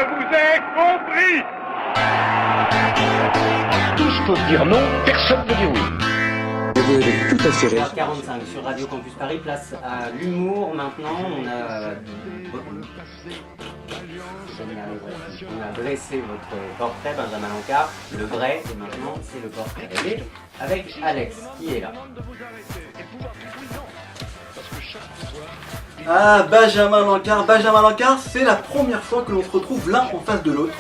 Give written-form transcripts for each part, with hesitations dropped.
vous ai compris. Tous peuvent dire non, personne ne dit oui. Vous avez tout à fait raison. 45 sur Radio Campus Paris, place à l'humour maintenant. On a dressé votre portrait, Benjamin Lancard, le vrai, et maintenant c'est le portrait réglé avec Alex qui est là. Ah, Benjamin Lancard, c'est la première fois que l'on se retrouve l'un en face de l'autre.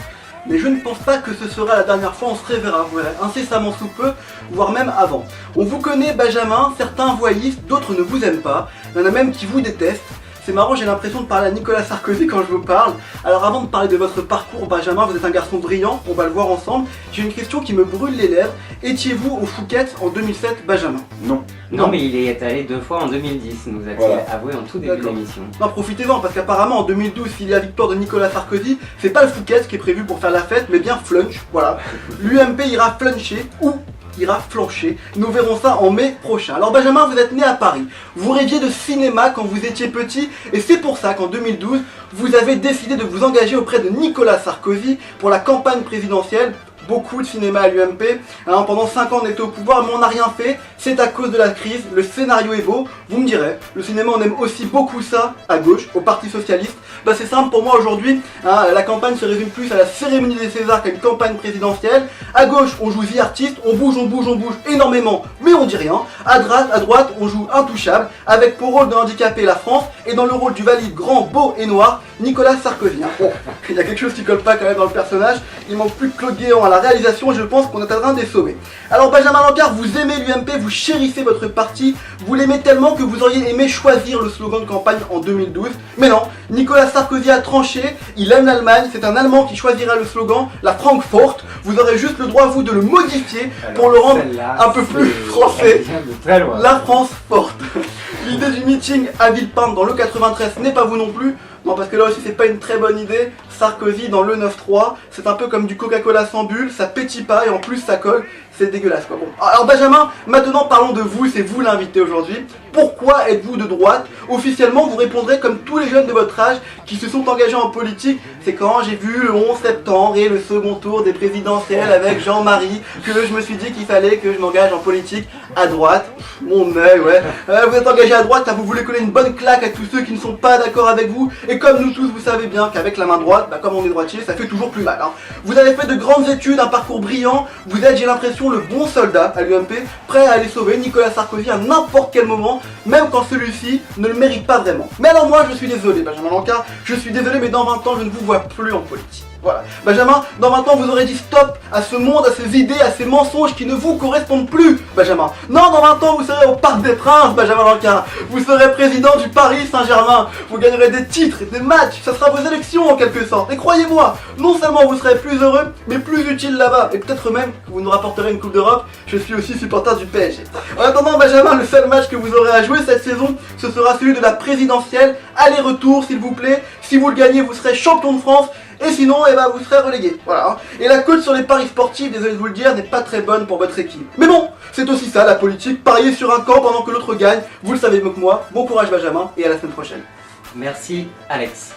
Mais je ne pense pas que ce sera la dernière fois, on se reverra, vous verrez, incessamment sous peu, voire même avant. On vous connaît, Benjamin, certains voyisent, d'autres ne vous aiment pas, il y en a même qui vous détestent. C'est marrant, j'ai l'impression de parler à Nicolas Sarkozy quand je vous parle. Alors avant de parler de votre parcours, Benjamin, vous êtes un garçon brillant, on va le voir ensemble. J'ai une question qui me brûle les lèvres. Étiez-vous au Fouquet's en 2007, Benjamin? Non. Non, mais il est allé 2 fois en 2010, nous a-t-il Voilà. avoué en tout début d'émission. Non, profitez-en, parce qu'apparemment en 2012, s'il y a victoire de Nicolas Sarkozy, c'est pas le Fouquet's qui est prévu pour faire la fête, mais bien Flunch, voilà. L'UMP ira fluncher, ou ira flancher. Nous verrons ça en mai prochain. Alors Benjamin, vous êtes né à Paris. Vous rêviez de cinéma quand vous étiez petit, et c'est pour ça qu'en 2012, vous avez décidé de vous engager auprès de Nicolas Sarkozy pour la campagne présidentielle. Beaucoup de cinéma à l'UMP, hein, pendant 5 ans on était au pouvoir mais on n'a rien fait, c'est à cause de la crise, le scénario est beau, vous me direz, le cinéma on aime aussi beaucoup ça, à gauche, au Parti Socialiste, bah c'est simple pour moi aujourd'hui, hein, la campagne se résume plus à la cérémonie des Césars qu'à une campagne présidentielle, à gauche on joue The Artist, on bouge énormément, mais on dit rien, à droite on joue Intouchable, avec pour rôle de handicapé la France, et dans le rôle du valide grand, beau et noir, Nicolas Sarkozy. Hein. Bon, il y a quelque chose qui colle pas quand même dans le personnage, il manque plus que Claude Guéant à la réalisation et je pense qu'on est en train de les sauver. Alors Benjamin Lancard, vous aimez l'UMP, vous chérissez votre parti, vous l'aimez tellement que vous auriez aimé choisir le slogan de campagne en 2012, mais non, Nicolas Sarkozy a tranché, il aime l'Allemagne, c'est un Allemand qui choisira le slogan, la Frankfurt, vous aurez juste le droit vous de le modifier pour le rendre un peu plus français, la France forte. L'idée du meeting à Villepinte dans le 93 n'est pas vous non plus. Non, parce que là aussi c'est pas une très bonne idée. Sarkozy dans le 9-3, c'est un peu comme du Coca-Cola sans bulle, ça pétille pas et en plus ça colle, c'est dégueulasse quoi. Bon, alors Benjamin, maintenant parlons de vous, c'est vous l'invité aujourd'hui. Pourquoi êtes-vous de droite? Officiellement vous répondrez comme tous les jeunes de votre âge qui se sont engagés en politique. C'est quand j'ai vu le 11 septembre et le second tour des présidentielles avec Jean-Marie que je me suis dit qu'il fallait que je m'engage en politique à droite. Mon œil, ouais. Vous êtes engagé à droite, vous voulez coller une bonne claque à tous ceux qui ne sont pas d'accord avec vous. Et comme nous tous, vous savez bien qu'avec la main droite, bah, comme on est droitier, ça fait toujours plus mal. Hein. Vous avez fait de grandes études, un parcours brillant. Vous êtes, j'ai l'impression, le bon soldat à l'UMP, prêt à aller sauver Nicolas Sarkozy à n'importe quel moment, même quand celui-ci ne le mérite pas vraiment. Mais alors moi, je suis désolé, Benjamin Lancard, je suis désolé, mais dans 20 ans, je ne vous vois plus en politique. Voilà. Benjamin, dans 20 ans, vous aurez dit stop à ce monde, à ces idées, à ces mensonges qui ne vous correspondent plus, Benjamin. Non, dans 20 ans, vous serez au Parc des Princes, Benjamin Lancard. Vous serez président du Paris Saint-Germain. Vous gagnerez des titres, des matchs, ça sera vos élections en quelque sorte. Et croyez-moi, non seulement vous serez plus heureux, mais plus utile là-bas. Et peut-être même que vous nous rapporterez une Coupe d'Europe. Je suis aussi supporter du PSG. En attendant, Benjamin, le seul match que vous aurez à jouer cette saison, ce sera celui de la présidentielle. Aller-retour, s'il vous plaît. Si vous le gagnez, vous serez champion de France. Et sinon, eh ben, vous serez relégué. Voilà. Et la cote sur les paris sportifs, désolé de vous le dire, n'est pas très bonne pour votre équipe. Mais bon, c'est aussi ça la politique, parier sur un camp pendant que l'autre gagne. Vous le savez mieux que moi. Bon courage Benjamin et à la semaine prochaine. Merci Alex.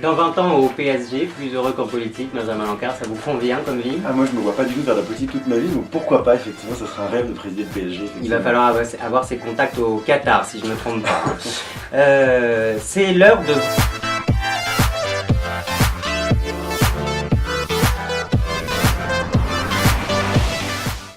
Dans 20 ans au PSG, plus heureux qu'en politique, Benjamin Lancard, ça vous convient comme vie? Ah, moi je me vois pas du tout faire de la politique toute ma vie, donc pourquoi pas, effectivement, ça serait un rêve de présider le PSG. Il va falloir avoir ses contacts au Qatar, si je ne me trompe pas. C'est l'heure de...